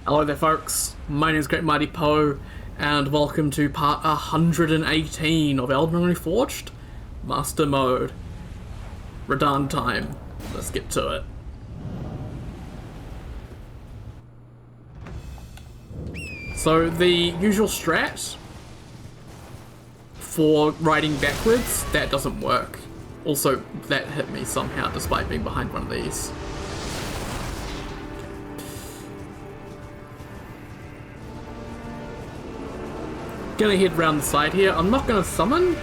Hello there folks, my name is Great Mighty Poe, and welcome to part 118 of Elden Ring Reforged, Master Mode. Radahn time. Let's get to it. So the usual strat for riding backwards, that doesn't work. Also, that hit me somehow despite being behind one of these. Gonna head round the side here. I'm not gonna summon.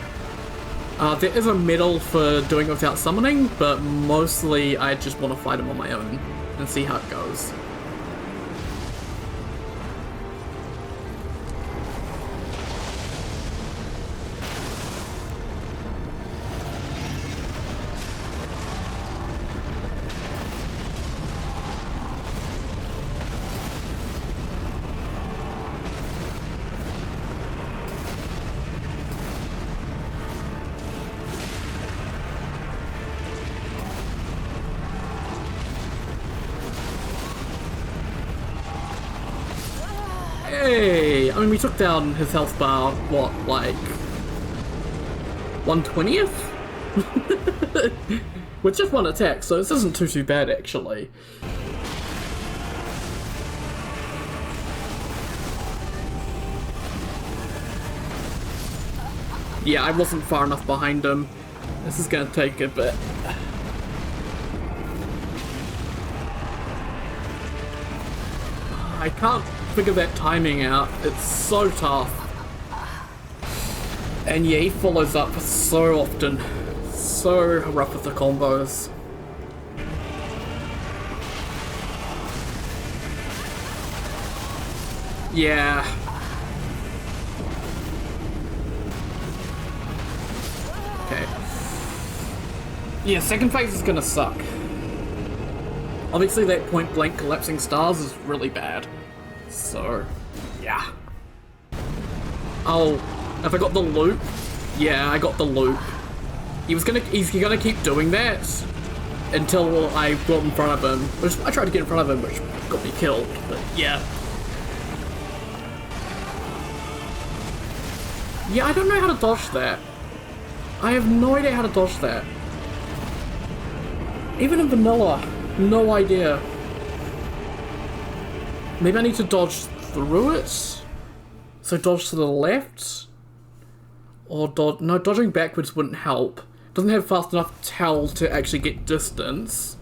There is a medal for doing it without summoning, but mostly I just want to fight him on my own and see how it goes. Hey! I mean, we took down his health bar, what, like 1/20th? With just one attack, so this isn't too bad, actually. Yeah, I wasn't far enough behind him. This is gonna take a bit. I can't figure that timing out. It's so tough. And yeah, he follows up so often. So rough with the combos. Yeah. Okay. Yeah, second phase is gonna suck. Obviously that point blank collapsing stars is really bad. So, yeah. Oh, have I got the loop? Yeah, I got the loop. He's gonna keep doing that until I got in front of him. Which I tried to get in front of him, which got me killed, but yeah. Yeah, I don't know how to dodge that. I have no idea how to dodge that. Even in vanilla. No idea. Maybe I need to dodge through it? So dodge to the left? Or dodge... No, dodging backwards wouldn't help. Doesn't have fast enough tell to actually get distance.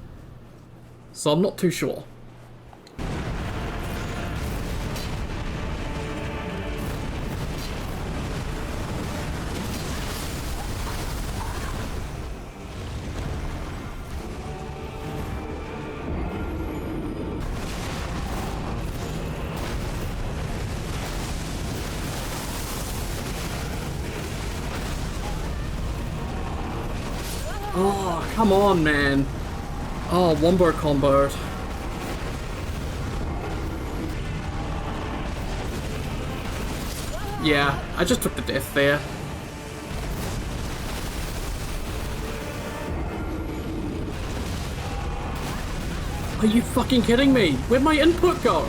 So I'm not too sure. Oh, come on, man. Oh, wombo comboed. Yeah, I just took the death there. Are you fucking kidding me? Where'd my input go?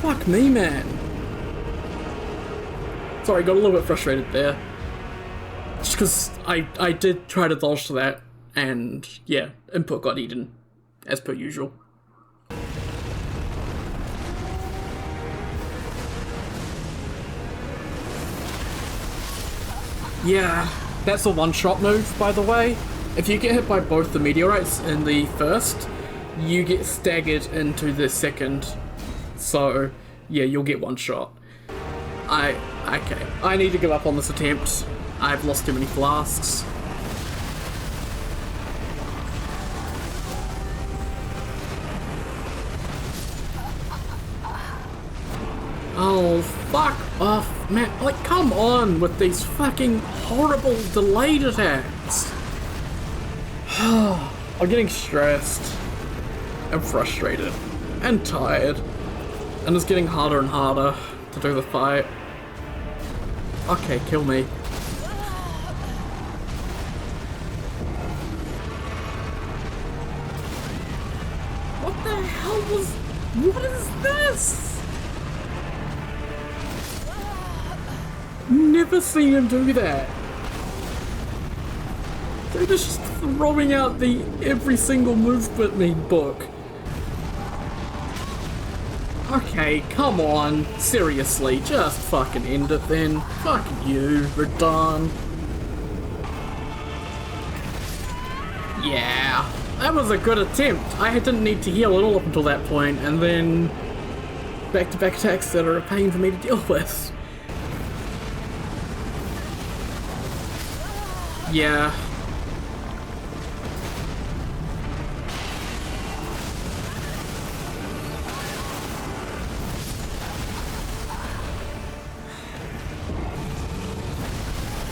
Fuck me, man. Sorry, got a little bit frustrated there. Just because I did try to dodge to that, and yeah, input got eaten, as per usual. Yeah, that's a one-shot move, by the way. If you get hit by both the meteorites in the first, you get staggered into the second. So, yeah, you'll get one shot. Okay, I need to give up on this attempt. I've lost too many flasks. Oh, fuck off, man. Like, come on with these fucking horrible delayed attacks. I'm getting stressed. I'm frustrated. And tired. And it's getting harder and harder to do the fight. Okay, kill me. the hell was... What is this? Never seen him do that. They're just throwing out the every single movement me book. Okay, come on. Seriously, just fucking end it then. Fuck you, Radahn. Yeah, that was a good attempt. I didn't need to heal at all up until that point, and then back-to-back attacks that are a pain for me to deal with. Yeah.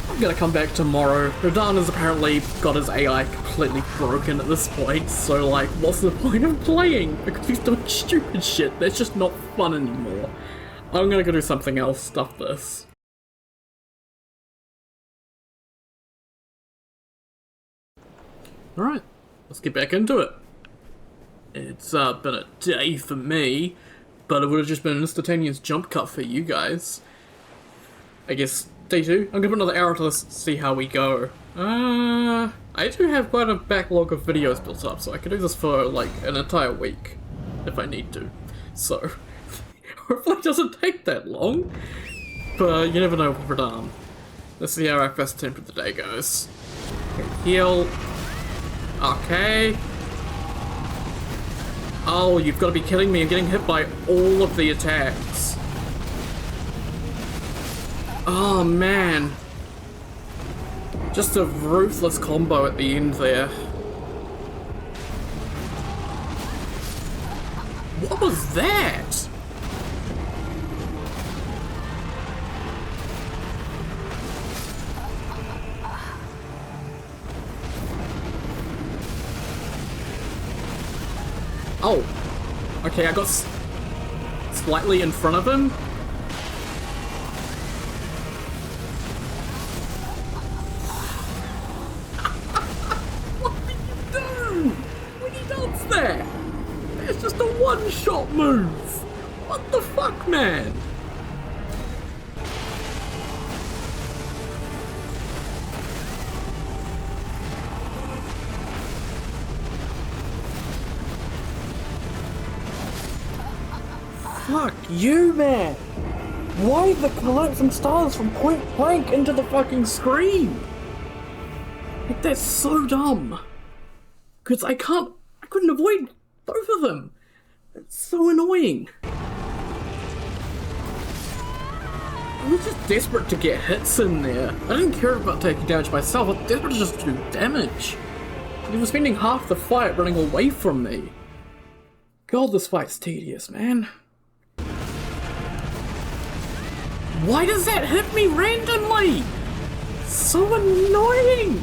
I'm gonna come back tomorrow. Radahn has apparently got his AI completely broken at this point, so like, what's the point of playing? Because he's doing stupid shit that's just not fun anymore. I'm gonna go do something else, stuff this. Alright, let's get back into it. It's been a day for me, but it would have just been an instantaneous jump cut for you guys. I guess day 2. I'm gonna put another hour to this, see how we go. I do have quite a backlog of videos built up, so I could do this for like an entire week, if I need to. So, hopefully it doesn't take that long, but you never know with Radahn. Let's see how our first attempt of the day goes. Okay, heal. Okay. Oh, you've got to be kidding me, I'm getting hit by all of the attacks. Oh man. Just a ruthless combo at the end there. What was that? Oh. Okay, I got slightly in front of him. It's just a one-shot move! What the fuck, man? Fuck you, man! Why the collapsing stars from point blank into the fucking screen? Like, that's so dumb. Cause I couldn't avoid both of them. It's so annoying. I was just desperate to get hits in there. I didn't care about taking damage myself. I was desperate to just do damage. He was spending half the fight running away from me. God, this fight's tedious, man. Why does that hit me randomly? So annoying.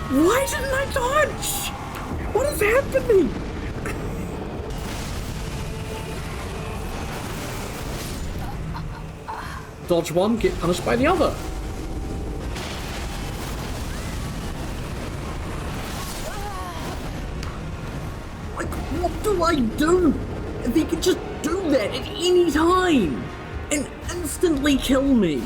Why didn't I dodge? What is happening? Dodge one, get punished by the other. Like, what do I do? If he could just do that at any time and instantly kill me.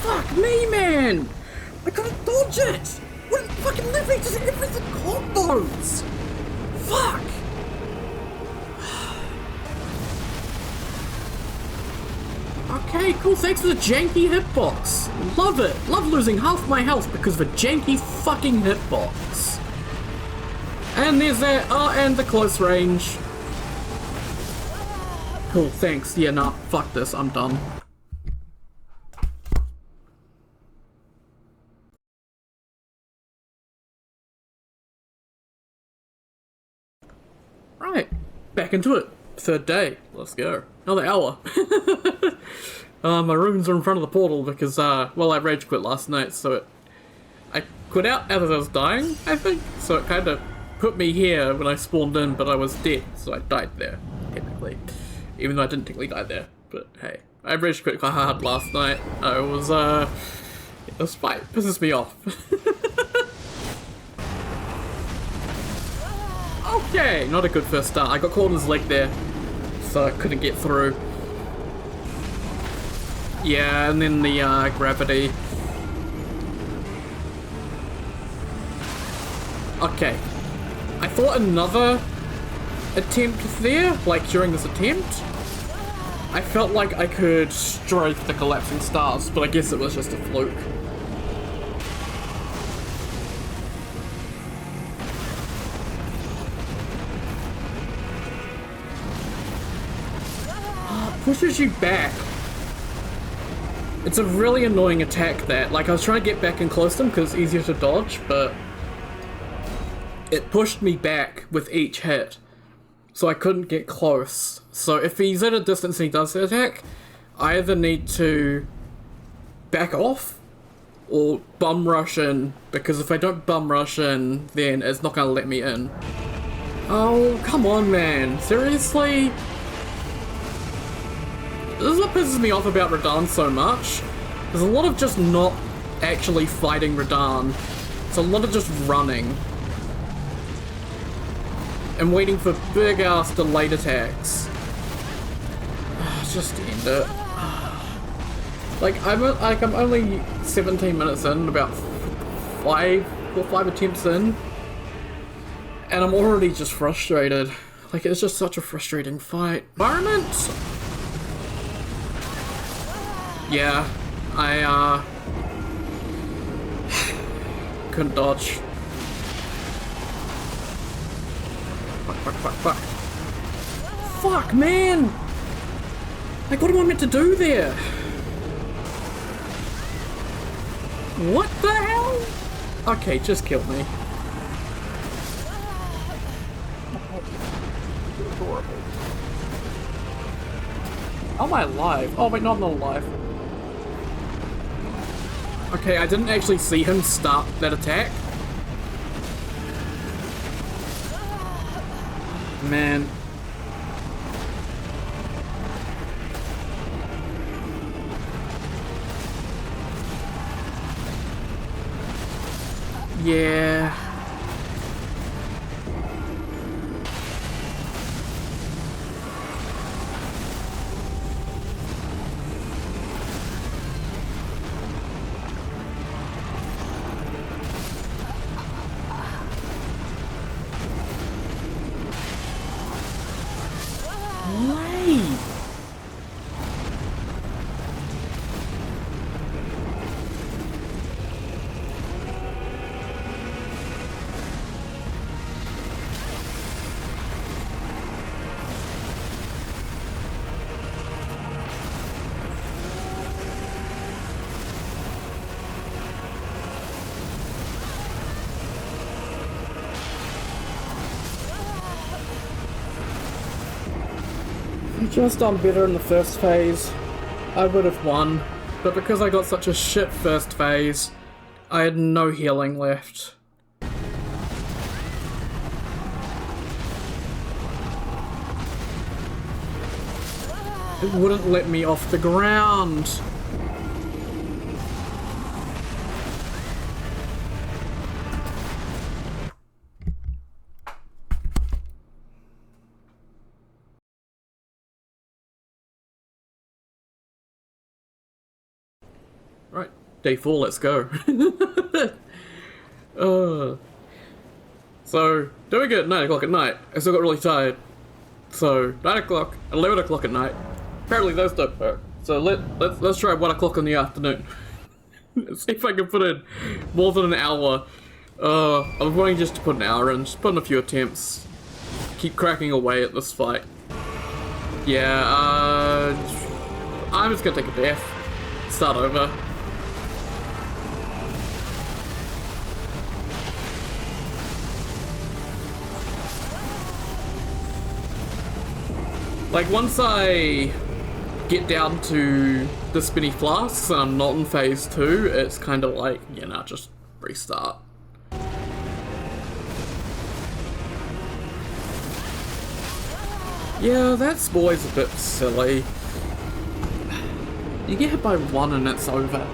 Fuck me, man! I couldn't dodge it! What fucking literally just everything combos! Fuck! Okay, cool, thanks for the janky hitbox. Love it! Love losing half my health because of a janky fucking hitbox. And there's that, and the close range. Cool, thanks. Yeah, nah, fuck this, I'm done. Right, back into it. Third day. Let's go. Another hour. My runes are in front of the portal because, well, I rage quit last night, so I quit out as I was dying, I think. So it kind of put me here when I spawned in, but I was dead, so I died there, technically. Even though I didn't technically die there, but hey. I rage quit quite hard last night. This fight pisses me off. Okay, not a good first start. I got caught in his leg there, so I couldn't get through. Yeah, and then the gravity. Okay. I thought another attempt there, like during this attempt, I felt like I could strike the collapsing stars, but I guess it was just a fluke. Pushes you back. It's a really annoying attack that, like, I was trying to get back and close to him because it's easier to dodge, but it pushed me back with each hit, so I couldn't get close. So if he's at a distance and he does the attack, I either need to back off or bum rush in, because if I don't bum rush in, then it's not gonna let me in. Oh, come on, man. Seriously? This is what pisses me off about Radahn so much. There's a lot of just not actually fighting Radahn. It's a lot of just running. And waiting for big-ass delayed attacks. Just end it. I'm only 17 minutes in, about 5 attempts in. And I'm already just frustrated. Like, it's just such a frustrating fight. Environment? Yeah, I, couldn't dodge. Fuck. Fuck, man! Like, what am I meant to do there? What the hell? Okay, just kill me. Adorable. Am I alive? Oh wait, no, I'm not alive. Okay, I didn't actually see him start that attack. Man. Yeah. Just done better in the first phase, I would have won, but because I got such a shit first phase, I had no healing left. It wouldn't let me off the ground. Right, day 4, let's go. So, doing it at 9 o'clock at night. I still got really tired. So, 9 o'clock, 11 o'clock at night. Apparently those don't work. So let's try 1 o'clock in the afternoon. See if I can put in more than an hour. I'm wanting just to put an hour in, just put in a few attempts. Keep cracking away at this fight. Yeah, I'm just gonna take a bath. Start over. Like, once I get down to the spinny flasks and I'm not in phase 2, it's kind of like, you know, just restart. Yeah, that's always a bit silly. You get hit by one and it's over.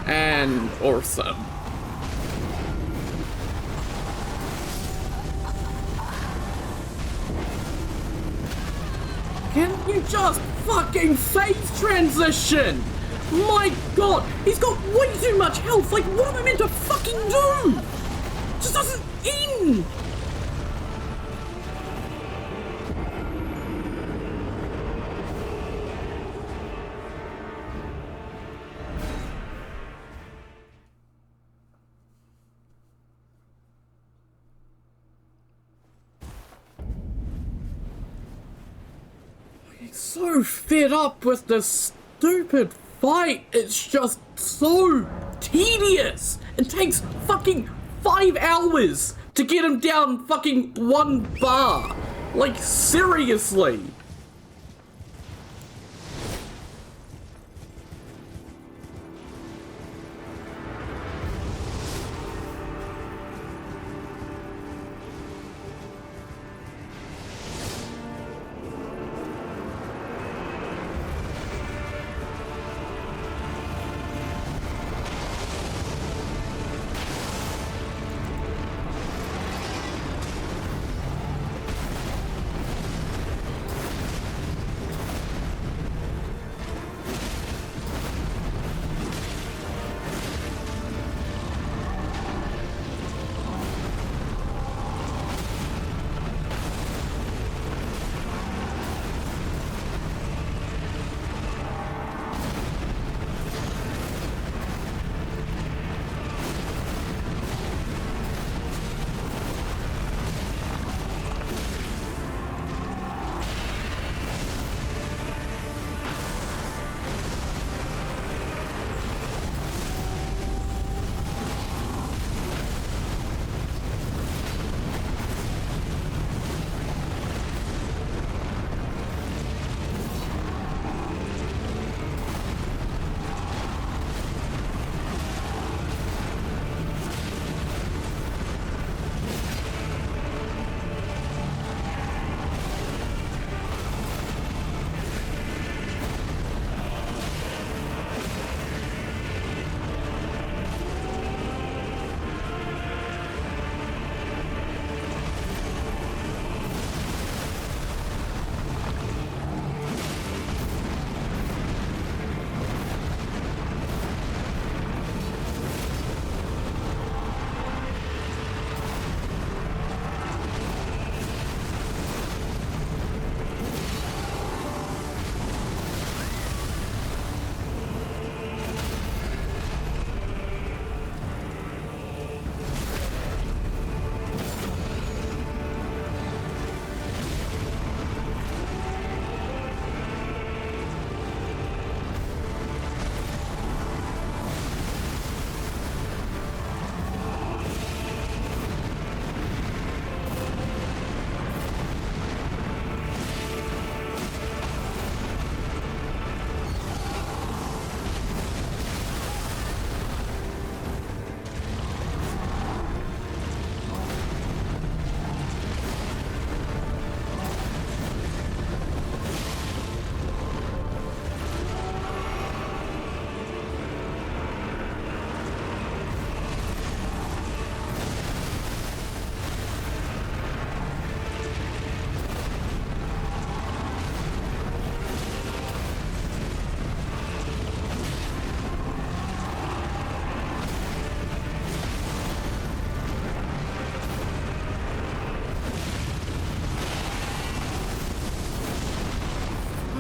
And awesome. Can you just fucking phase transition? My god, he's got way too much health. Like, what am I meant to fucking do? Just doesn't end. So fed up with this stupid fight. It's just so tedious. It takes fucking 5 hours to get him down fucking 1 bar. Like, seriously.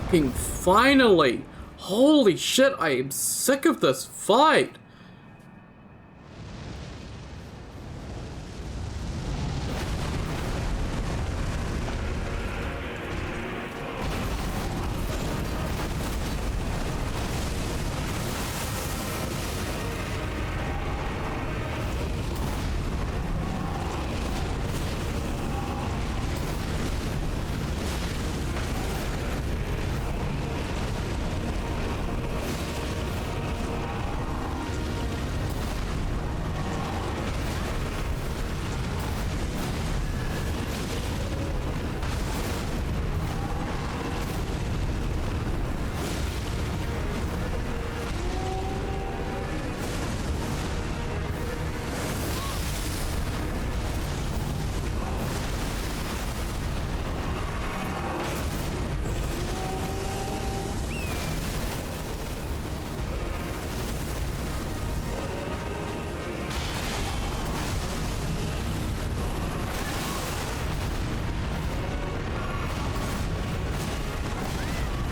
Fucking finally! Holy shit, I am sick of this fight!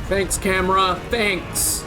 Thanks, camera. Thanks.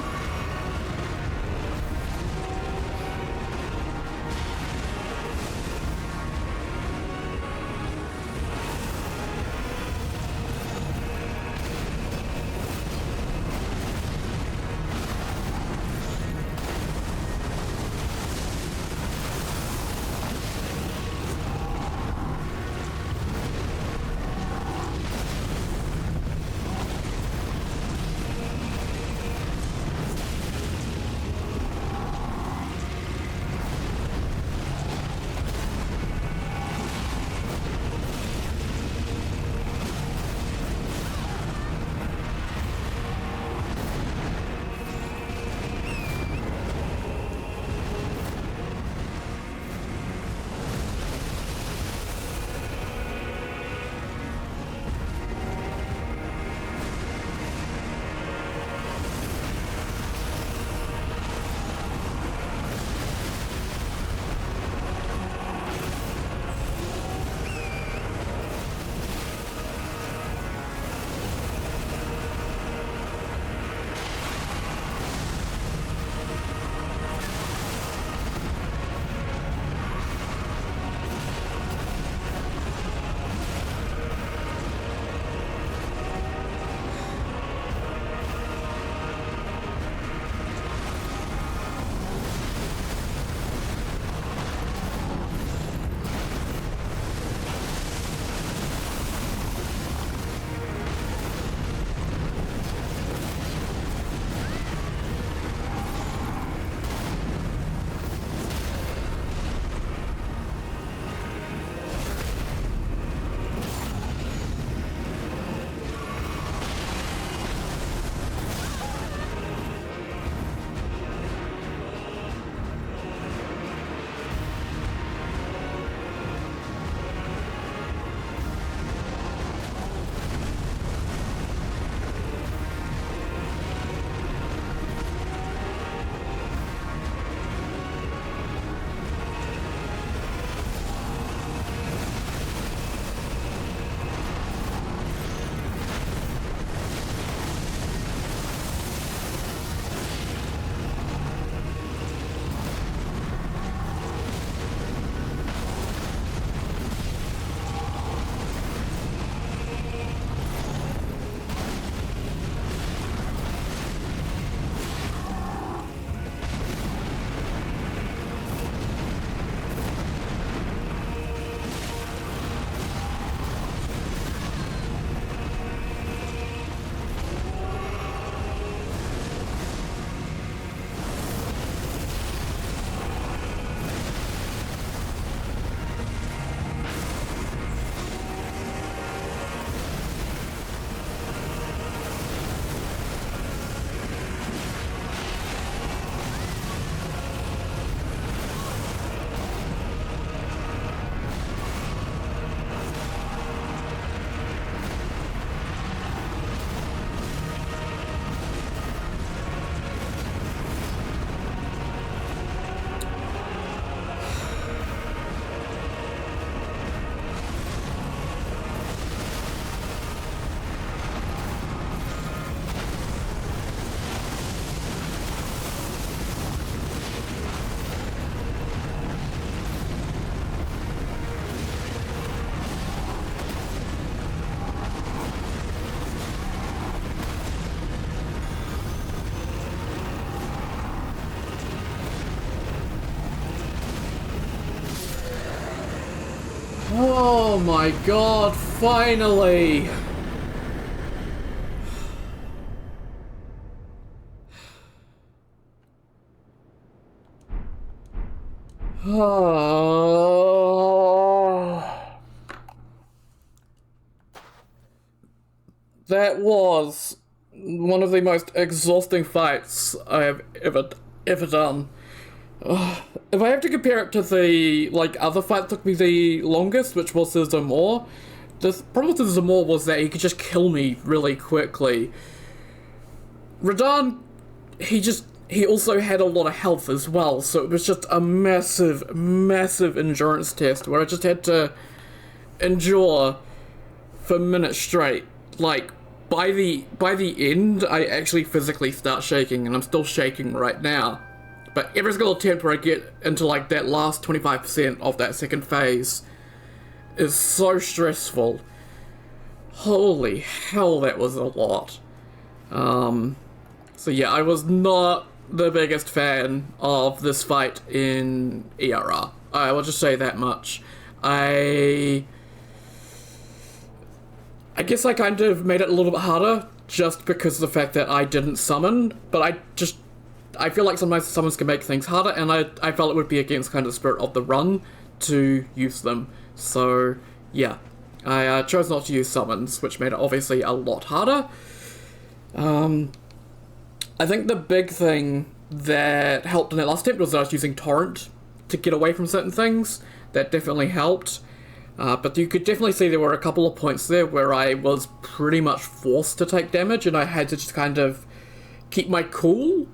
Oh my god, finally! That was one of the most exhausting fights I have ever done. If I have to compare it to the other fight that took me the longest, which was the Zamor, the problem with the Zamor was that he could just kill me really quickly. Radahn, he also had a lot of health as well, so it was just a massive endurance test where I just had to endure for minutes straight. Like, by the end, I actually physically start shaking, and I'm still shaking right now. But every single attempt where I get into like that last 25% of that second phase is so stressful. Holy hell, that was a lot. So yeah, I was not the biggest fan of this fight in ERR. I will just say that much. I guess I kind of made it a little bit harder just because of the fact that I didn't summon, but I feel like sometimes summons can make things harder, and I felt it would be against kind of the spirit of the run to use them. So yeah, I chose not to use summons, which made it obviously a lot harder. I think the big thing that helped in that last attempt was that I was using Torrent to get away from certain things. That definitely helped. But you could definitely see there were a couple of points there where I was pretty much forced to take damage, and I had to just kind of keep my cool,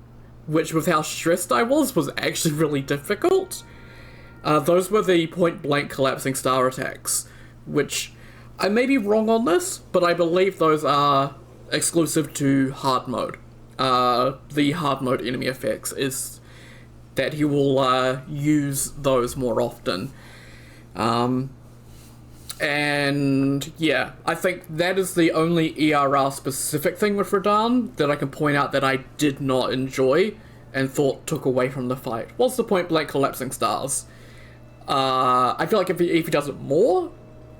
which with how stressed I was actually really difficult. Those were the point-blank collapsing star attacks, which I may be wrong on this, but I believe those are exclusive to hard mode. The hard mode enemy effects is that he will use those more often. And yeah, I think that is the only ERR specific thing with Radahn that I can point out that I did not enjoy and thought took away from the fight. What's the point blank collapsing stars? I feel like if he does it more,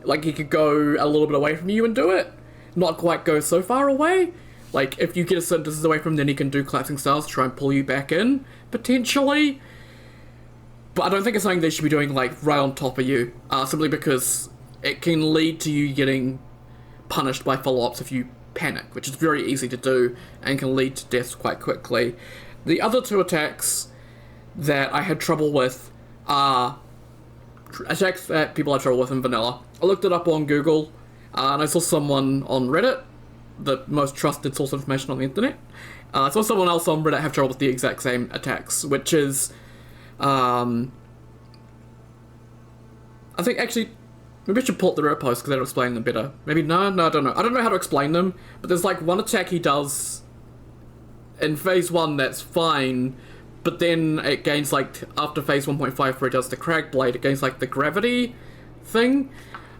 like he could go a little bit away from you and do it, not quite go so far away. Like if you get a certain distance away from him, then he can do collapsing stars to try and pull you back in, potentially. But I don't think it's something they should be doing like right on top of you, simply because it can lead to you getting punished by follow-ups if you panic, which is very easy to do and can lead to deaths quite quickly. The other two attacks that I had trouble with are attacks that people have trouble with in vanilla. I looked it up on Google, and I saw someone on Reddit, the most trusted source of information on the internet. I saw someone else on Reddit have trouble with the exact same attacks, which is, I think actually, maybe I should pull up the Reddit post because that'll explain them better. Maybe, no, I don't know. I don't know how to explain them, but there's like one attack he does in phase 1 that's fine, but then it gains like, after phase 1.5 where he does the Crag Blade, it gains like the gravity thing.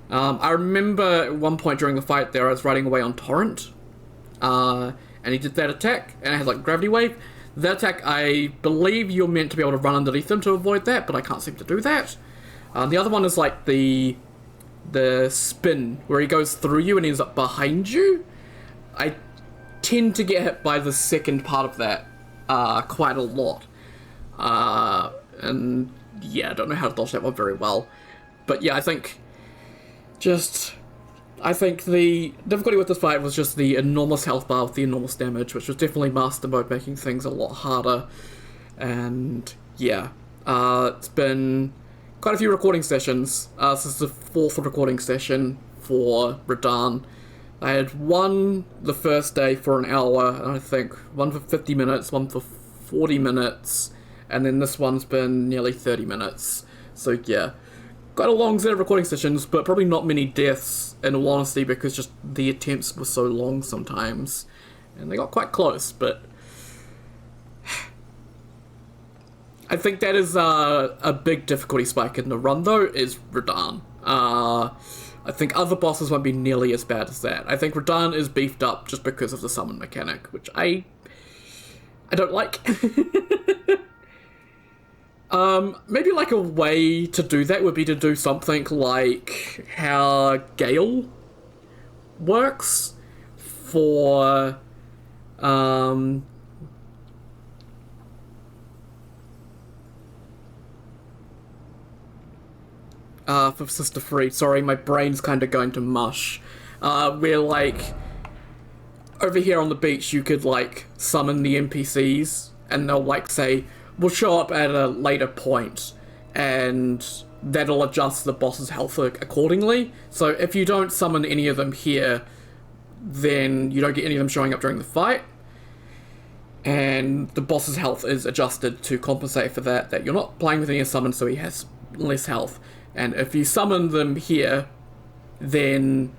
I remember at one point during the fight there I was riding away on Torrent, and he did that attack, and it had like gravity wave. That attack, I believe you're meant to be able to run underneath them to avoid that, but I can't seem to do that. The other one is like the spin, where he goes through you and ends up behind you. I tend to get hit by the second part of that quite a lot. And yeah, I don't know how to dodge that one very well. But yeah, I think the difficulty with this fight was just the enormous health bar with the enormous damage, which was definitely master mode, making things a lot harder. And yeah, it's been quite a few recording sessions. This is the 4th recording session for Radahn. I had one the first day for an hour, and I think one for 50 minutes, one for 40 minutes, and then this one's been nearly 30 minutes. So yeah, quite a long set of recording sessions, but probably not many deaths, in all honesty, because just the attempts were so long sometimes. And they got quite close, but I think that is a big difficulty spike in the run, though, is Radahn. I think other bosses won't be nearly as bad as that. I think Radahn is beefed up just because of the summon mechanic, which I don't like. Maybe like a way to do that would be to do something like how Gale works for Sister Free. Sorry, my brain's kind of going to mush. Where like over here on the beach you could like summon the NPCs and they'll like say, we'll show up at a later point, and that'll adjust the boss's health accordingly. So if you don't summon any of them here, then you don't get any of them showing up during the fight, and the boss's health is adjusted to compensate for that you're not playing with any summons, so he has less health. And if you summon them here, then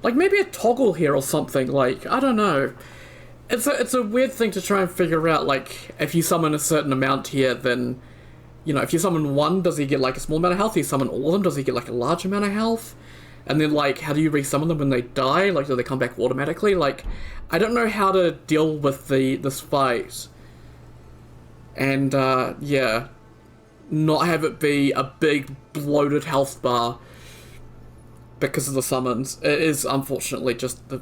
Like, maybe a toggle here or something, like, I don't know. It's a weird thing to try and figure out, like, if you summon a certain amount here, then, you know, if you summon one, does he get, like, a small amount of health? If you summon all of them, does he get, like, a large amount of health? And then, like, how do you resummon them when they die? Like, do they come back automatically? Like, I don't know how to deal with this fight. And, yeah. Not have it be a big, bloated health bar because of the summons. It is, unfortunately, just a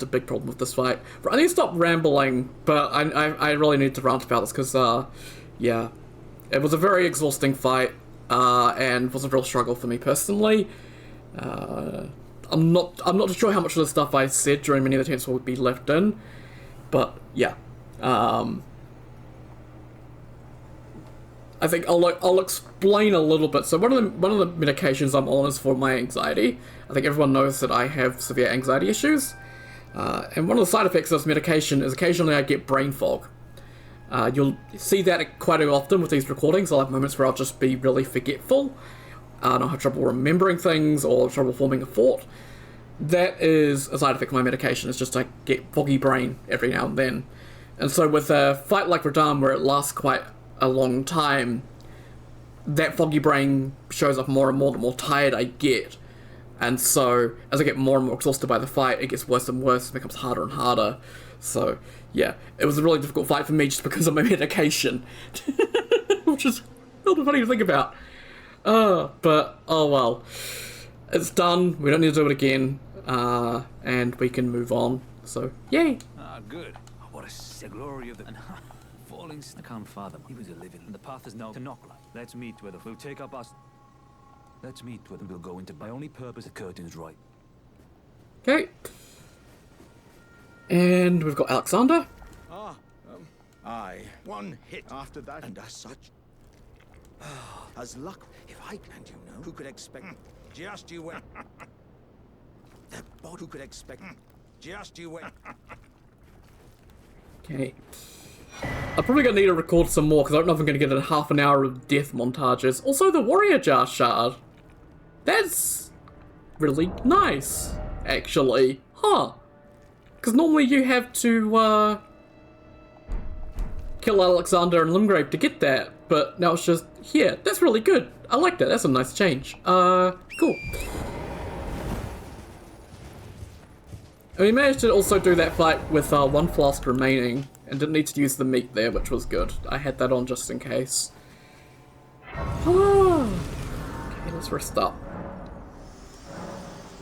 big problem with this fight. I need to stop rambling, but I really need to rant about this because, yeah. It was a very exhausting fight, and was a real struggle for me personally. I'm not too sure how much of the stuff I said during many of the attempts will be left in, but yeah. I think I'll explain a little bit. So one of the medications I'm on is for my anxiety. I think everyone knows that I have severe anxiety issues, and one of the side effects of this medication is occasionally I get brain fog. You'll see that quite often with these recordings. I'll have moments where I'll just be really forgetful. And I'll have trouble remembering things or trouble forming a thought. That is a side effect of my medication. It's just I get foggy brain every now and then. And so with a fight like Radahn, where it lasts quite a long time, that foggy brain shows up more and more the more tired I get. And so as I get more and more exhausted by the fight, it gets worse and worse. It becomes harder and harder. So yeah, it was a really difficult fight for me just because of my medication. Which is a little funny to think about. But, oh well. It's done, we don't need to do it again, and we can move on, so, yay! Ah, good. What a glory of the... falling... I can't fathom. He was a living, and the path is now to Knocklight. Let's meet with him. We'll take up us... Let's meet with him. We'll go into... My only purpose, the curtain's right. Okay. And we've got Alexander. Aye. One hit after that, and as such... as luck... If I can't, you know, who could expect... Just you wait. The bod who could expect... Just you wait. Okay. I'm probably going to need to record some more, because I don't know if I'm going to get a half an hour of death montages. Also, the Warrior Jar Shard. That's really nice, actually. Huh. Because normally you have to, kill Alexander and Limgrave to get that, but now it's just here. That's really good. I like that. That's a nice change. Cool. And we managed to also do that fight with one flask remaining, and didn't need to use the meat there, which was good. I had that on just in case. Okay, let's rest up.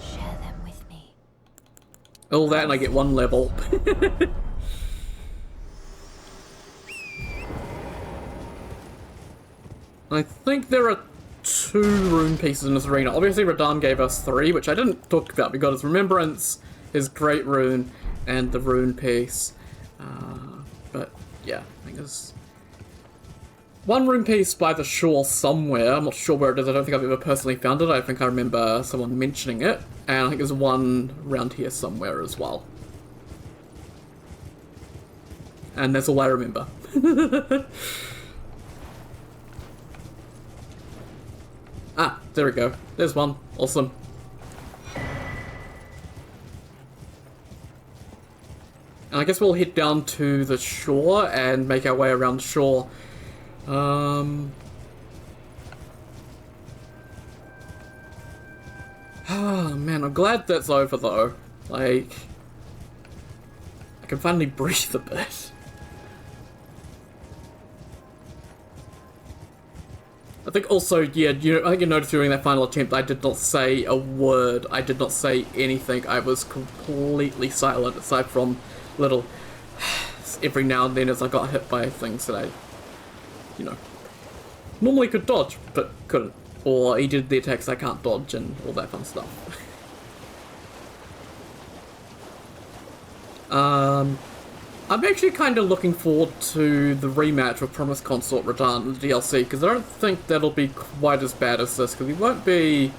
Share them with me. All that and I get one level. I think there are 2 rune pieces in this arena. Obviously Radahn gave us 3, which I didn't talk about. We got his Remembrance, his Great Rune, and the rune piece. But yeah, I think there's 1 rune piece by the shore somewhere. I'm not sure where it is. I don't think I've ever personally found it. I think I remember someone mentioning it. And I think there's 1 around here somewhere as well. And that's all I remember. Ah, there we go. There's 1. Awesome. And I guess we'll head down to the shore and make our way around shore. Oh man, I'm glad that's over though. Like, I can finally breathe a bit. I think also, yeah, I think you noticed during that final attempt I did not say a word. I did not say anything. I was completely silent aside from little every now and then as I got hit by things that I, normally could dodge, but couldn't. Or he did the attacks I can't dodge and all that fun stuff. I'm actually kind of looking forward to the rematch with Promised Consort Radahn in the DLC, because I don't think that'll be quite as bad as this, because he won't be,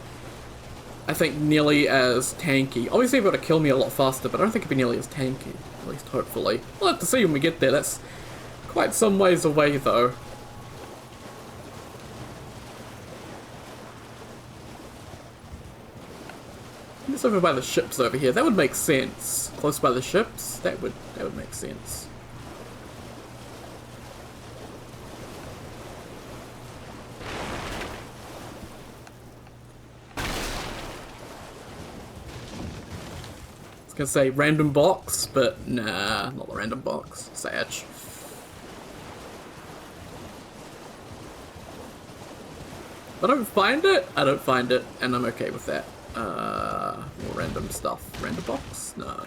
I think, nearly as tanky. Obviously, he'll be able to kill me a lot faster, but I don't think he'll be nearly as tanky, at least hopefully. We'll have to see when we get there. That's quite some ways away, though. There's over by the ships over here? That would make sense. Close by the ships? That would make sense. I was gonna say random box, but nah, not the random box. Sad. If I don't find it, I don't find it, and I'm okay with that. More random stuff. Random box? No.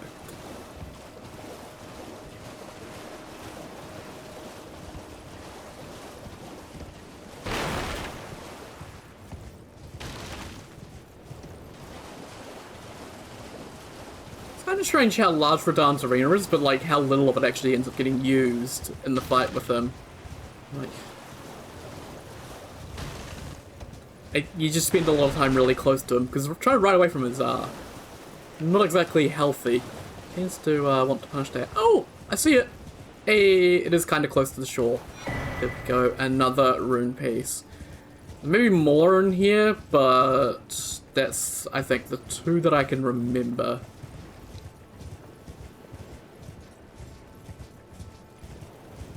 It's kind of strange how large Radahn's arena is, but like how little of it actually ends up getting used in the fight with him. Like, you just spend a lot of time really close to him, because trying to ride away from his not exactly healthy. He tends to want to punch that. Oh! I see it! Hey, it is kind of close to the shore. There we go, another rune piece. Maybe more in here, but that's, I think, the two that I can remember.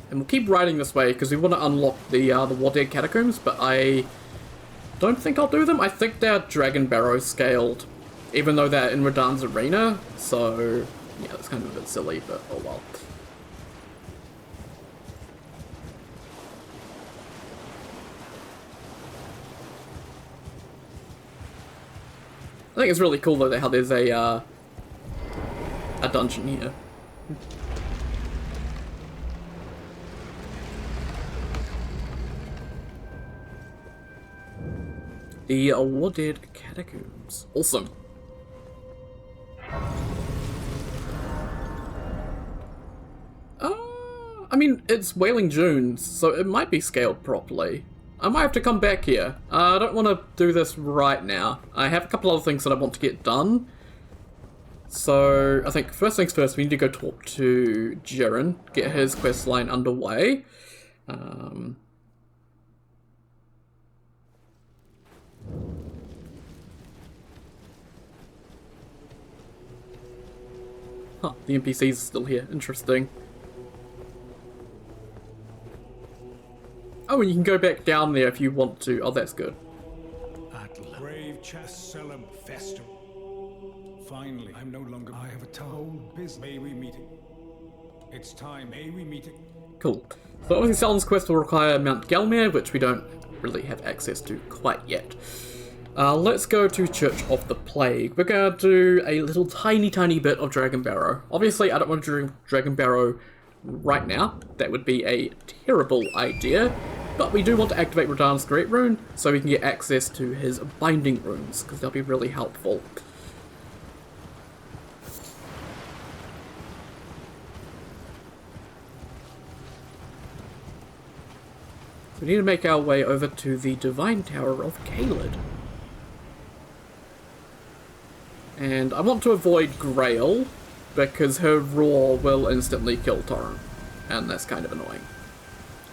And we'll keep riding this way, because we want to unlock the Wadeg Catacombs, but I don't think I'll do them. I think they're Dragon Barrow scaled, even though they're in Radahn's arena, so yeah, that's kind of a bit silly, but oh well. I think it's really cool though how there's a dungeon here. The Awarded Catacombs. Awesome. I mean, it's Wailing Dunes, so it might be scaled properly. I might have to come back here. I don't want to do this right now. I have a couple other things that I want to get done. So, I think first things first, we need to go talk to Jiren, get his quest line underway. Huh, the NPC's still here. Interesting. Oh, and you can go back down there if you want to. Oh, that's good. Brave Chasselam Fester. Finally, I'm no longer. I have a told business. May we meet it? It's time. May we meet it? Cool. So obviously Salem's quest will require Mount Gelmir, which we don't really have access to quite yet. Let's go to Church of the Plague. We're going to do a little tiny bit of Dragon Barrow. Obviously, I don't want to do Dragon Barrow right now. That would be a terrible idea. But we do want to activate Radahn's Great Rune, so we can get access to his Binding Runes, because they'll be really helpful. So we need to make our way over to the Divine Tower of Caelid. And I want to avoid Grail, because her roar will instantly kill Torrent, and that's kind of annoying.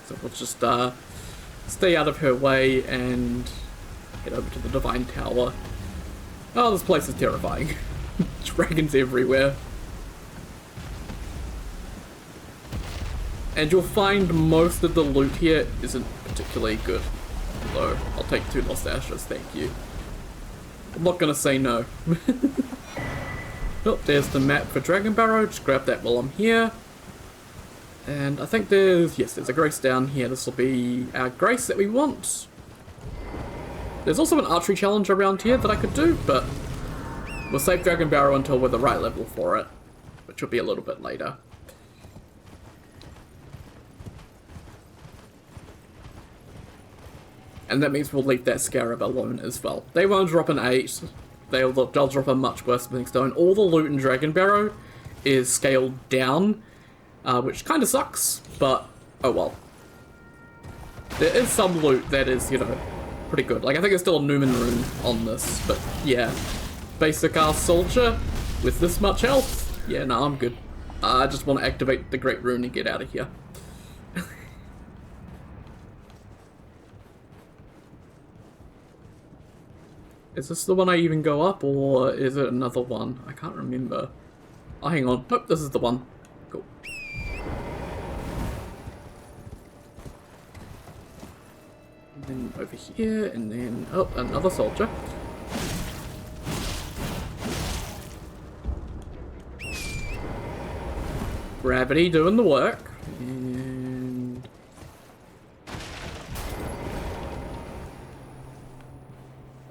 So we'll just stay out of her way and get over to the Divine Tower. Oh, this place is terrifying. Dragons everywhere. And you'll find most of the loot here isn't particularly good. Although, I'll take 2 Lost Ashes, thank you. I'm not gonna say no. Oh, there's the map for Dragon Barrow. Just grab that while I'm here. And I think there's a Grace down here. This will be our Grace that we want. There's also an archery challenge around here that I could do, but we'll save Dragon Barrow until we're the right level for it, which will be a little bit later. And that means we'll leave that Scarab alone as well. They won't drop an 8. They'll drop a much worse Smithing Stone. All the loot in Dragon Barrow is scaled down, which kind of sucks, but oh well. There is some loot that is, pretty good. Like, I think there's still a Newman rune on this, but yeah. Basic ass soldier with this much health? Yeah, no, I'm good. I just want to activate the Great Rune and get out of here. Is this the one I even go up, or is it another one? I can't remember. Oh, hang on. Nope, this is the one. Cool. And then over here, and then... oh, another soldier. Gravity doing the work. And...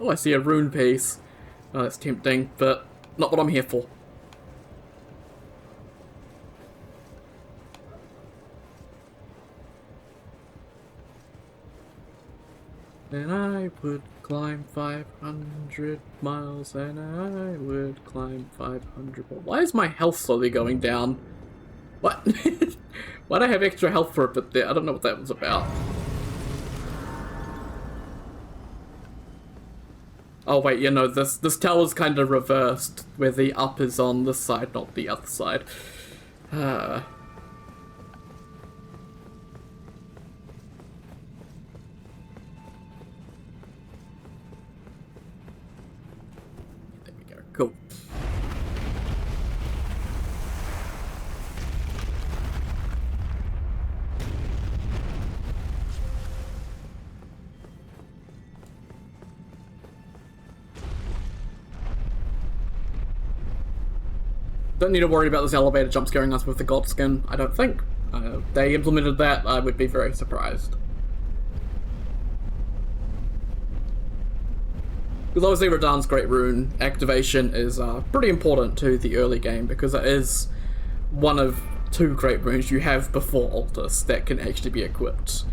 oh, I see a rune piece. Oh, that's tempting, but not what I'm here for. And I would climb 500 miles, and I would climb 500 more. Why is my health slowly going down? What? Why'd I have extra health for a bit there? I don't know what that was about. Oh wait, you know, this tower's kind of reversed, where the up is on this side, not the other side. Cool. Don't need to worry about this elevator jump scaring us with the god skin, I don't think. If they implemented that, I would be very surprised. Because obviously Radahn's Great Rune activation is pretty important to the early game, because it is one of 2 Great Runes you have before Altus that can actually be equipped.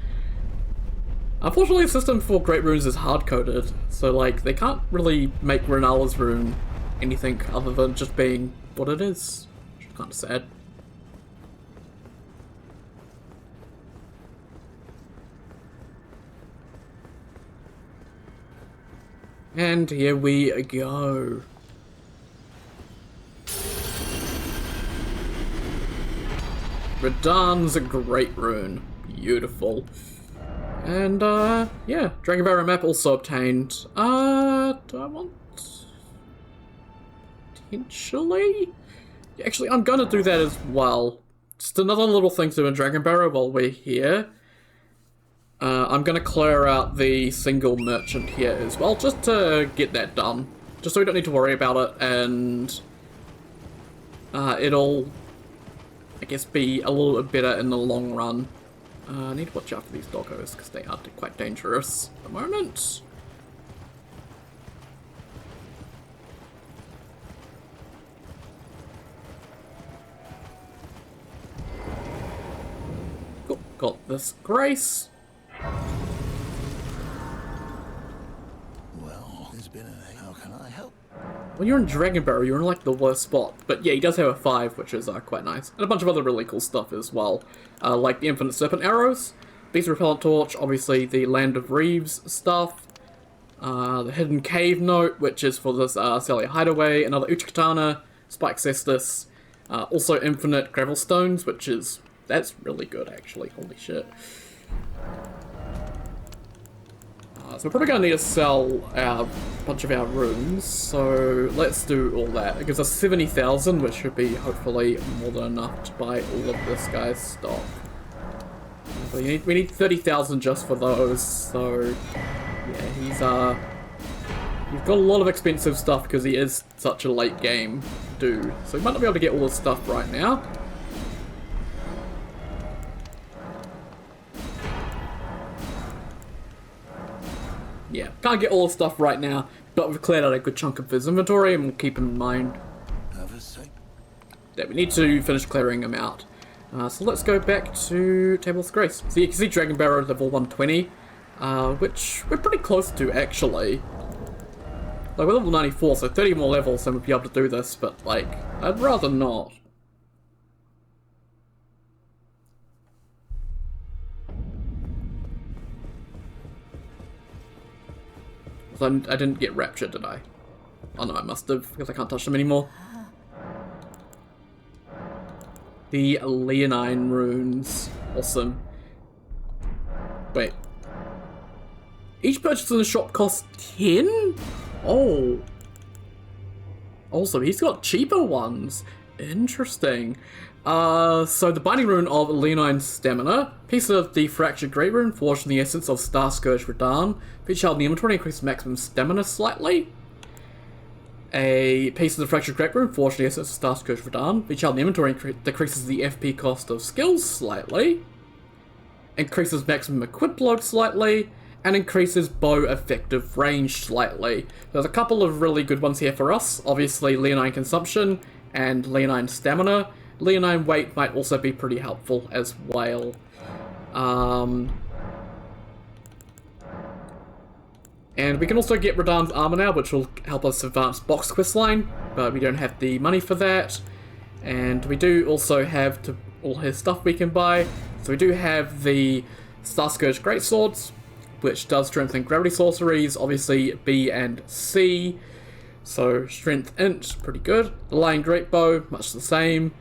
Unfortunately, the system for Great Runes is hard-coded, so like they can't really make Renalla's rune anything other than just being what it is. Which is kind of sad. And here we go. Radahn's a Great Rune. Beautiful. And, yeah, Dragon Barrow map also obtained. Do I want... potentially? Actually, I'm gonna do that as well. Just another little thing to do in Dragon Barrow while we're here. I'm gonna clear out the single merchant here as well, just to get that done. Just so we don't need to worry about it, and it'll, I guess, be a little bit better in the long run. I need to watch out for these doggos, because they are quite dangerous at the moment. Cool, got this Grace. Well, there's been a... how can I help? When you're in Dragon Barrow, you're in like the worst spot. But yeah, he does have a 5, which is quite nice. And a bunch of other really cool stuff as well. Like the Infinite Serpent Arrows, Beast Repellent Torch, obviously the Land of Reeves stuff, the Hidden Cave Note, which is for this Celia Hideaway, another Uchikatana, Spike Cestus, also Infinite Gravel Stones, which is... that's really good actually, holy shit. So we're probably going to need to sell a bunch of our runes, so let's do all that. It gives us 70,000, which should be hopefully more than enough to buy all of this guy's stock. So we need 30,000 just for those, so yeah, he's got a lot of expensive stuff because he is such a late game dude. So he might not be able to get all this stuff right now. Yeah, can't get all the stuff right now, but we've cleared out a good chunk of his inventory, and we'll keep in mind that we need to finish clearing them out. So let's go back to Table of Grace. So you can see Dragon Barrow level 120, which we're pretty close to actually. Like, we're level 94, so 30 more levels and we'll be able to do this, but like, I'd rather not. So I didn't get Rapture, did I? Oh no, I must have, because I can't touch them anymore. The Leonine runes. Awesome. Wait. Each purchase in the shop costs 10? Oh. Also, he's got cheaper ones. Interesting. So the Binding Rune of Leonine Stamina, piece of the Fractured Great Rune forged in the essence of Starscourge Radahn, which held in the inventory increases maximum stamina slightly. A piece of the Fractured Great Rune forged in the essence of Starscourge Radahn, which held in the inventory decreases the FP cost of skills slightly, increases maximum equip load slightly, and increases bow effective range slightly. There's a couple of really good ones here for us. Obviously, Leonine Consumption and Leonine Stamina. Leonine Weight might also be pretty helpful as well. And we can also get Radahn's Armor now, which will help us advance Box Questline, but we don't have the money for that. And we do also have all his stuff we can buy. So we do have the Starscourge Greatswords, which does strength and gravity sorceries, obviously B and C. So strength int, pretty good. The Lion Greatbow, much the same.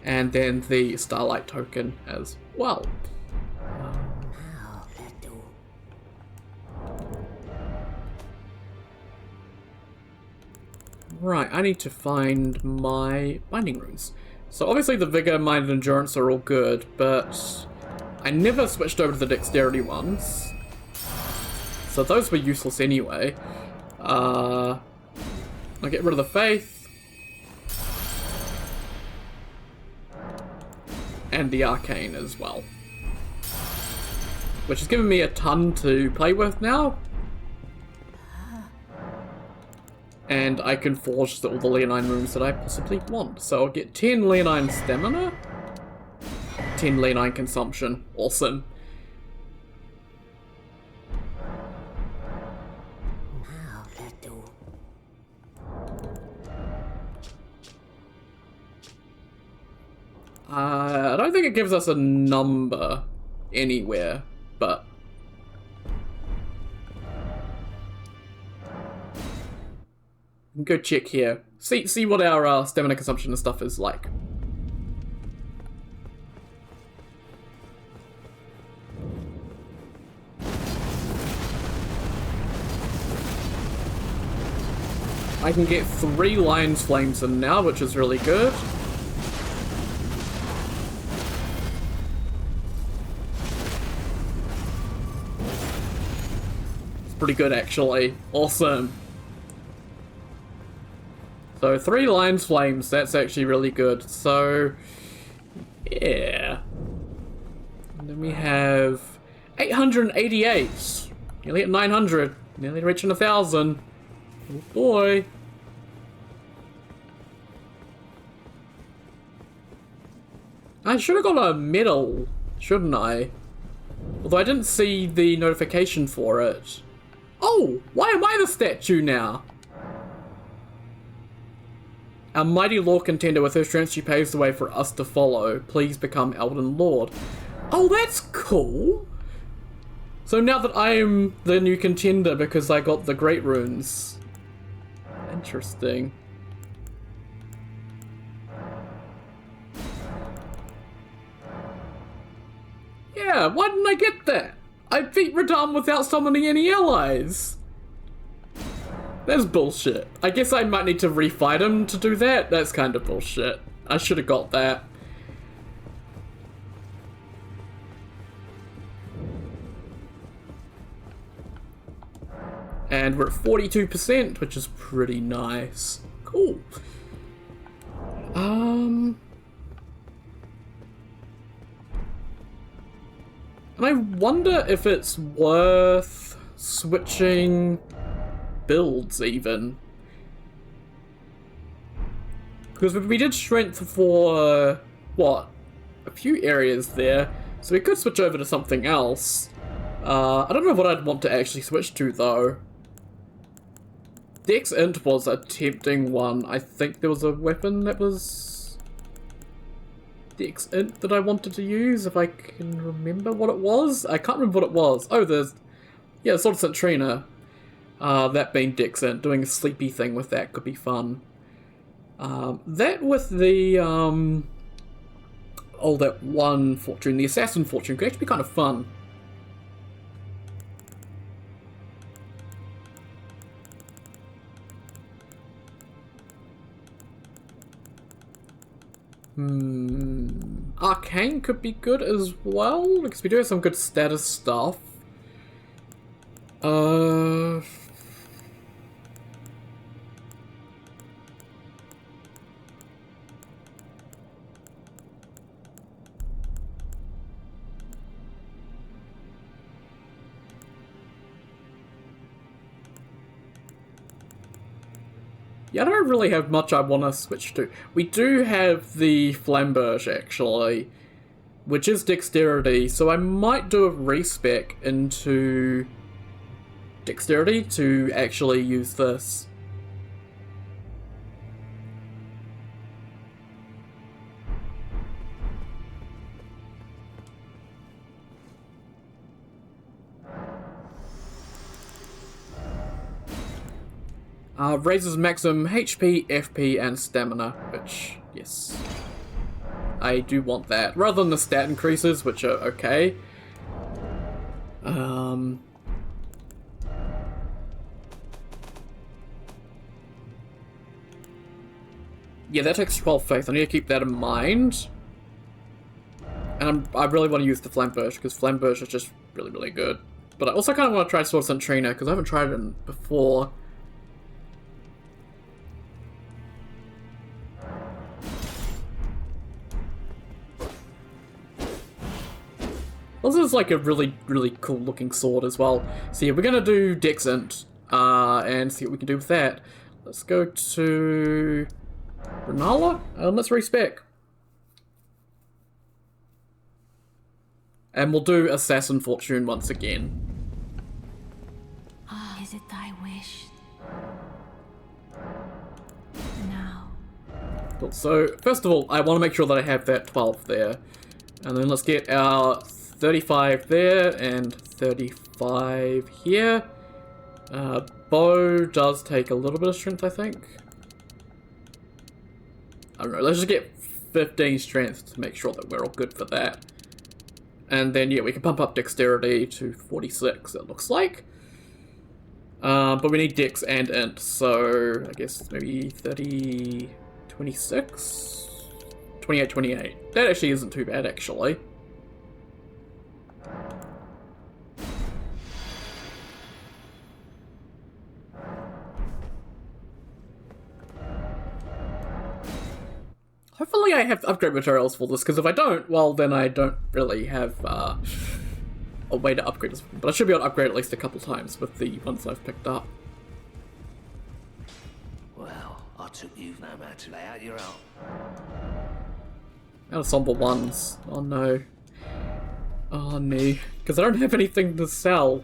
And then the Starlight token as well. Right, I need to find my binding runes. So obviously the Vigor, Mind, and Endurance are all good, but I never switched over to the Dexterity ones. So those were useless anyway. I'll get rid of the Faith. And the Arcane as well. Which has given me a ton to play with now. And I can forge all the Leonine runes that I possibly want. So I'll get 10 Leonine Stamina. 10 Leonine Consumption. Awesome. I don't think it gives us a number anywhere, but we can go check here. See what our stamina consumption and stuff is like. I can get 3 Lion's Flames in now, which is really good. Pretty good, actually. Awesome. So 3 Lion's Flames, that's actually really good. So, yeah. And then we have 888. Nearly at 900. Nearly reaching 1,000. Oh boy. I should have got a medal, shouldn't I? Although I didn't see the notification for it. Oh, why am I the statue now? Our mighty law contender, with her strength she paves the way for us to follow. Please become Elden Lord. Oh, that's cool. So now that I am the new contender because I got the Great Runes. Interesting. Yeah, why didn't I get that? I beat Radahn without summoning any allies. That's bullshit. I guess I might need to refight him to do that. That's kind of bullshit. I should have got that. And we're at 42%, which is pretty nice. Cool. And I wonder if it's worth switching builds, even. Because we did strength for, what, a few areas there. So we could switch over to something else. I don't know what I'd want to actually switch to, though. Dex Int was a tempting one. I think there was a weapon that was Dex Int that I wanted to use, if I can remember what it was. I can't remember what it was. Oh, there's... yeah, Sword of Centrina. That being Dex Int. Doing a sleepy thing with that could be fun. That with the... oh, that one fortune. The Assassin fortune could actually be kind of fun. Arcane could be good as well, because we do have some good status stuff. Yeah, I don't really have much I want to switch to. We do have the Flamberge, actually, which is Dexterity, so I might do a respec into Dexterity to actually use this. Raises maximum HP, FP, and stamina, which, yes. I do want that. Rather than the stat increases, which are okay. Yeah, that takes 12 faith. I need to keep that in mind. And I really want to use the Flamberge, because Flamberge is just really, really good. But I also kind of want to try Sword of Centrina, because I haven't tried it before. This is like a really, really cool looking sword as well. So yeah, we're gonna do Dexint, and see what we can do with that. Let's go to Renala, and let's respec. And we'll do Assassin Fortune once again. Is it thy wish? Now. Cool. So, first of all, I want to make sure that I have that 12 there. And then let's get our 35 there, and 35 here. Bow does take a little bit of strength, I think. I don't know, let's just get 15 strength to make sure that we're all good for that. And then, yeah, we can pump up Dexterity to 46, it looks like. But we need Dex and Int, so I guess maybe 30, 26? 28, 28. That actually isn't too bad, actually. Hopefully I have upgrade materials for this, because if I don't, well, then I don't really have a way to upgrade this. But I should be able to upgrade at least a couple times with the ones I've picked up. Well, I took you no matter to lay out your own. Out of somber ones. Oh no. Oh no. Because I don't have anything to sell.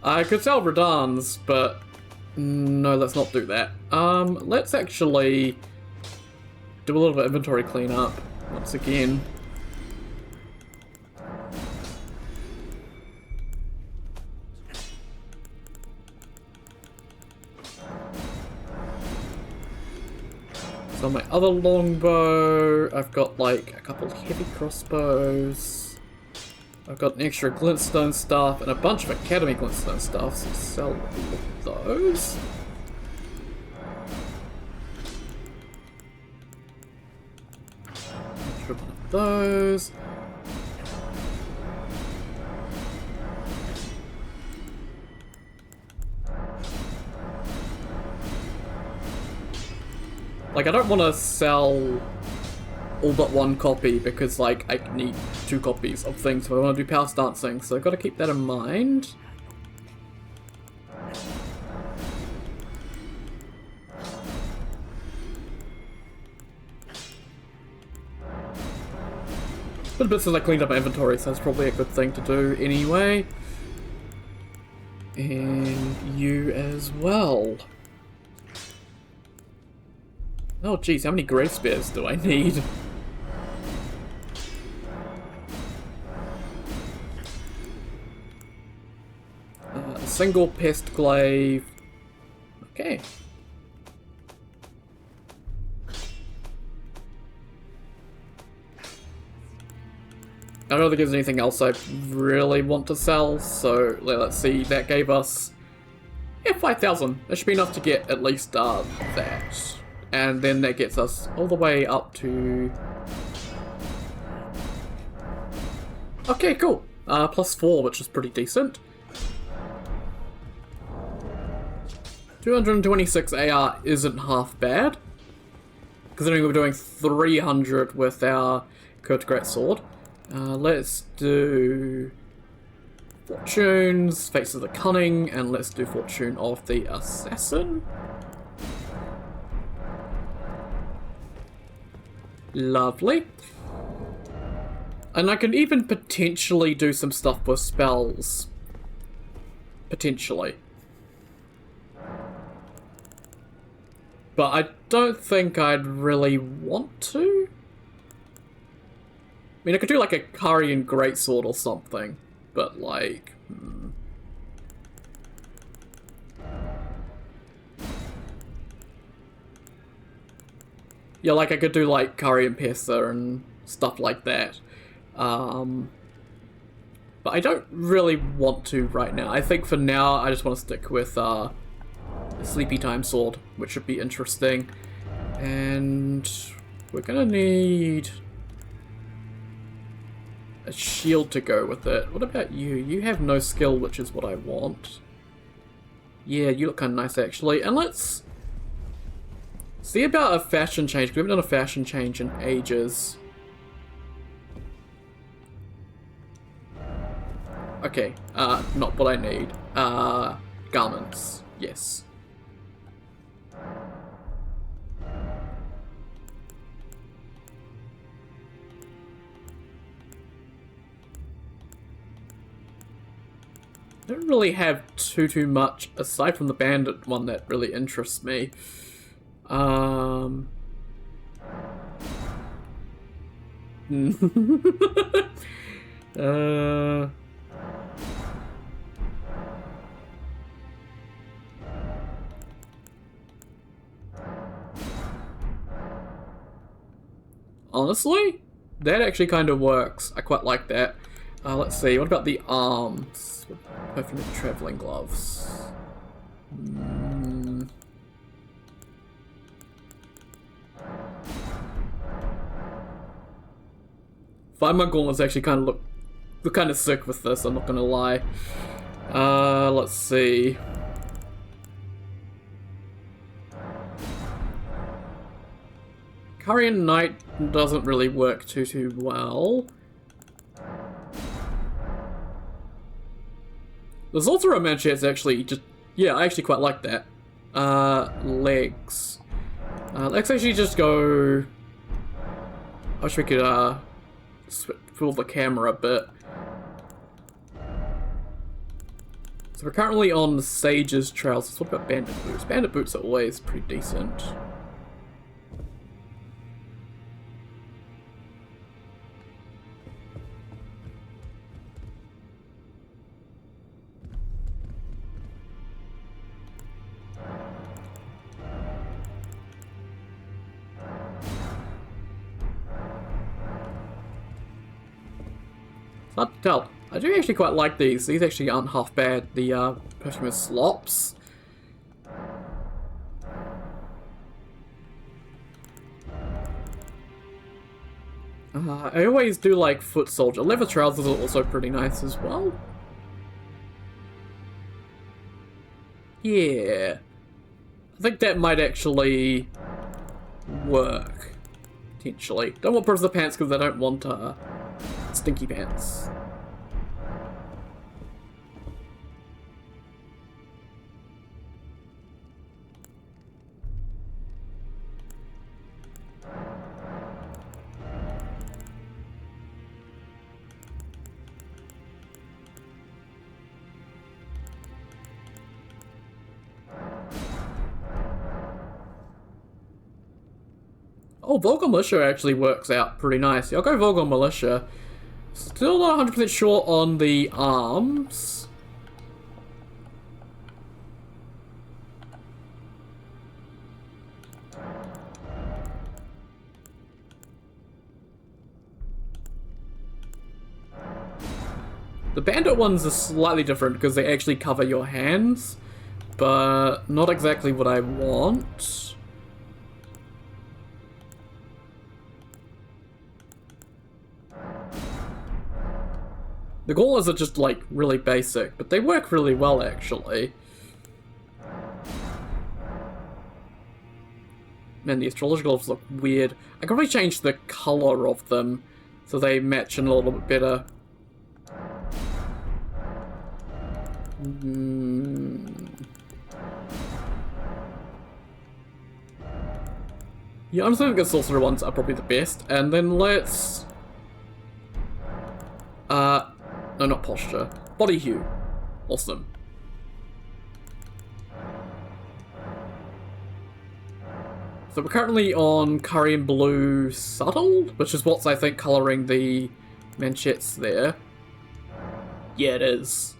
I could sell Radahns, but no, let's not do that. Let's actually do a little bit of inventory cleanup once again. So my other longbow, I've got like a couple heavy crossbows. I've got an extra glintstone stuff and a bunch of academy glintstone stuff, so sell all of those. Extra one of those. Like, I don't want to sell all but one copy because, like, I need 2 copies of things if I want to do Palace Dancing, so I've got to keep that in mind. It's been a bit since I cleaned up my inventory, so that's probably a good thing to do anyway. And you as well. Oh geez, how many grave spears do I need? A single pest glaive. Okay. I don't think there's anything else I really want to sell, so let's see, that gave us, yeah, 5,000. That should be enough to get at least that. And then that gets us all the way up to Okay, cool. +4, which is pretty decent. 226 AR isn't half bad, considering we're doing 300 with our Curved Greatsword. Let's do Fortunes, Fates of the Cunning, and let's do Fortune of the Assassin. Lovely. And I can even potentially do some stuff with spells. Potentially. But I don't think I'd really want to. I mean, I could do like a Karian Greatsword or something, but like... Yeah, like I could do like Karian Piercer and stuff like that. But I don't really want to right now. I think for now, I just want to stick with Sleepy Time Sword, which should be interesting. And we're gonna need a shield to go with it. What about you? You have no skill, which is what I want. Yeah, you look kind of nice actually. And let's see about a fashion change. We haven't done a fashion change in ages. Okay, not what I need. Garments. Yes. I don't really have too much aside from the bandit one that really interests me. Honestly, that actually kind of works. I quite like that. Let's see, what about the arms? Perfume traveling gloves. Five-month gauntlets actually kind of look kind of sick with this, I'm not gonna lie. Let's see. Karian Knight doesn't really work too well. There's also a match that's actually just... Yeah, I actually quite like that. Legs. Let's actually just go... I wish we could, fill the camera a bit. So we're currently on Sage's Trails. What about Bandit Boots? Bandit Boots are always pretty decent. Hard to tell. I do actually quite like these. These actually aren't half bad. The perfume slops. I always do like foot soldier. Leather trousers are also pretty nice as well. Yeah. I think that might actually work. Potentially. Don't want prisoner pants because I don't want stinky pants. Oh, Vulgar Militia actually works out pretty nice. I'll go Vulgar Militia. Still not 100% sure on the arms. The bandit ones are slightly different because they actually cover your hands, but not exactly what I want. The gauntlets are just, like, really basic, but they work really well, actually. Man, the astrology gloves look weird. I could probably change the color of them so they match in a little bit better. Yeah, I'm just thinking the sorcerer ones are probably the best. And then let's... no, not posture. Body hue. Awesome. So we're currently on curry and blue subtle, which is what's, I think, colouring the manchettes there. Yeah, it is.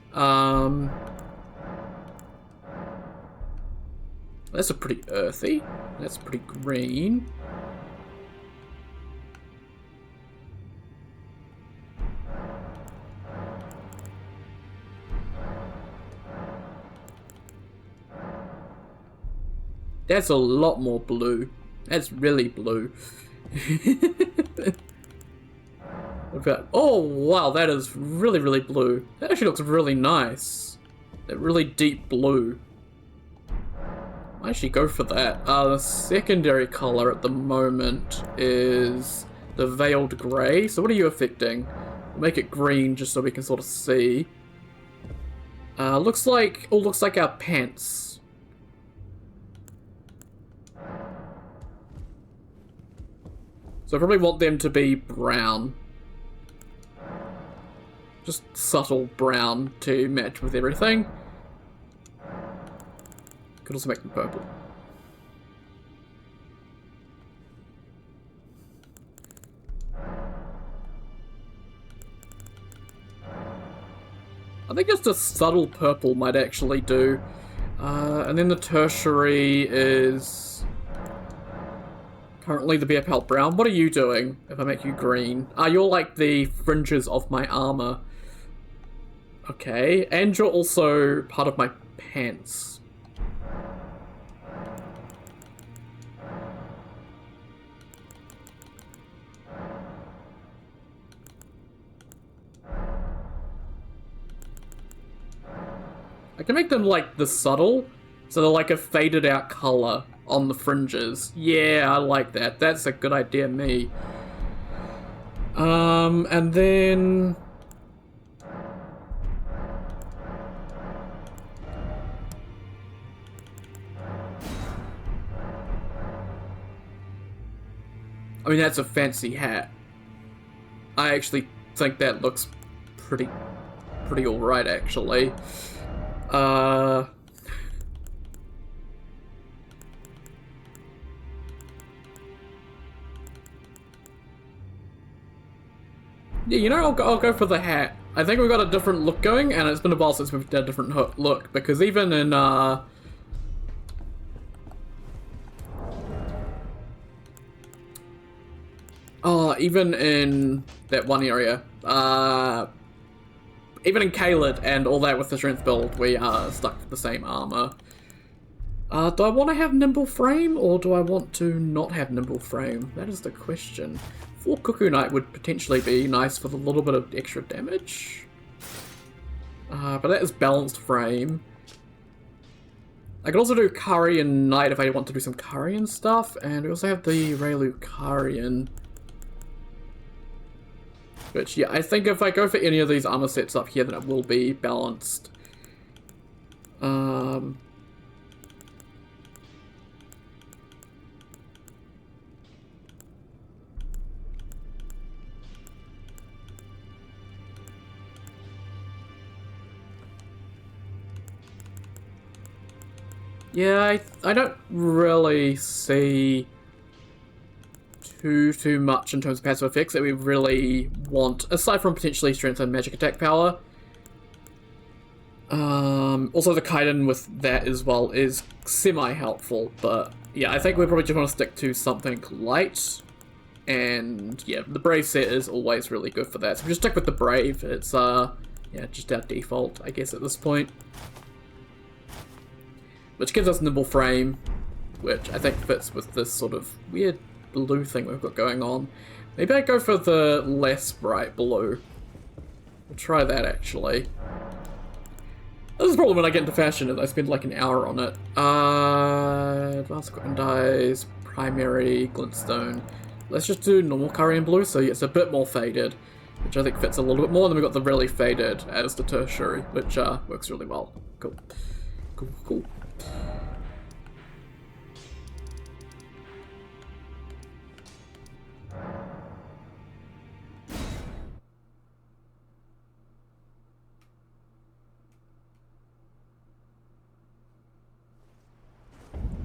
That's a pretty earthy. That's pretty green. That's a lot more blue. That's really blue. Oh, wow, that is really, really blue. That actually looks really nice. That really deep blue. I actually go for that. The secondary color at the moment is the Veiled Grey. So what are you affecting? We'll make it green just so we can sort of see. Looks like our pants. So I probably want them to be brown. Just subtle brown to match with everything. Could also make them purple. I think just a subtle purple might actually do. And then the tertiary is... currently the beer pelt brown. What are you doing if I make you green? You're like the fringes of my armor. Okay, and you're also part of my pants. I can make them like the subtle, so they're like a faded out color on the fringes. Yeah, I like that. That's a good idea, me. And then... I mean, that's a fancy hat. I actually think that looks pretty alright, actually. Yeah, you know, I'll go for the hat. I think we've got a different look going, and it's been a while since we've done a different look, because even in, even in that one area, even in Caelid and all that with the strength build, we are stuck with the same armor. Do I want to have nimble frame, or do I want to not have nimble frame? That is the question. 4 Cuckoo Knight would potentially be nice for the little bit of extra damage. But that is balanced frame. I could also do Curry and Knight if I want to do some Curry and stuff, and we also have the Raylu Currian. Which, yeah, I think if I go for any of these armor sets up here, then it will be balanced. Yeah, I don't really see too much in terms of passive effects that we really want, aside from potentially strength and magic attack power. Also the Kaiden with that as well is semi-helpful, but yeah, I think we probably just want to stick to something light. And yeah, the Brave set is always really good for that. So we just stick with the Brave. It's yeah, just our default, I guess, at this point. Which gives us nimble frame, which I think fits with this sort of weird blue thing we've got going on. Maybe I go for the less bright blue. We'll try that, actually. This is probably when I get into fashion, and I spend like an hour on it. Advanced equipment dyes, primary, glintstone. Let's just do normal curry and blue, so it's a bit more faded, which I think fits a little bit more. Then we've got the really faded as the tertiary, which works really well. Cool. Cool, cool.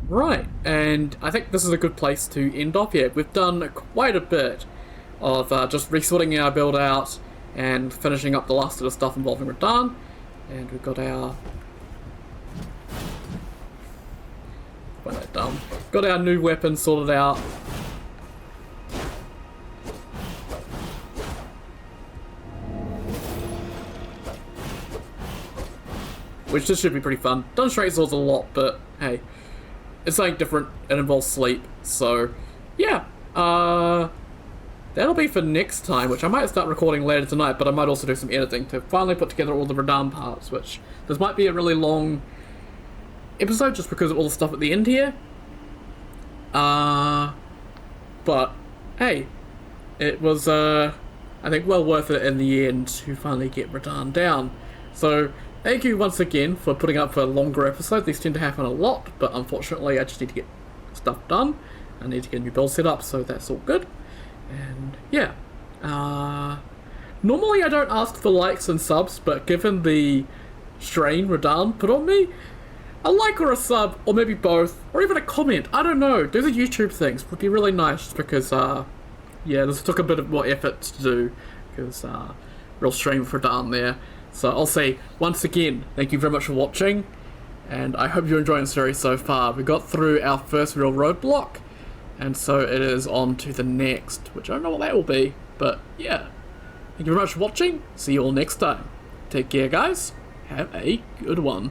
Right, and I think this is a good place to end off here. We've done quite a bit of just resorting our build out and finishing up the last of the stuff involving Radahn. And we've got our... Why that dumb? Got our new weapon sorted out. Which just should be pretty fun. Done straight swords a lot, but hey. It's something different. It involves sleep. So, yeah. That'll be for next time, which I might start recording later tonight, but I might also do some editing to finally put together all the Radahn parts, which this might be a really long episode just because of all the stuff at the end here. But, hey, it was, I think, well worth it in the end to finally get Radahn down. So, thank you once again for putting up for longer episodes. These tend to happen a lot, but unfortunately I just need to get stuff done. I need to get a new build set up, so that's all good. And yeah, normally I don't ask for likes and subs, but given the strain Radahn put on me, a like or a sub, or maybe both, or even a comment, I don't know, do the YouTube things would be really nice, because yeah, this took a bit of more effort to do, because real strain for Radahn there. So I'll say, once again, thank you very much for watching, and I hope you're enjoying the series so far. We got through our first real roadblock, and so it is on to the next, which I don't know what that will be, but yeah. Thank you very much for watching, see you all next time. Take care guys, have a good one.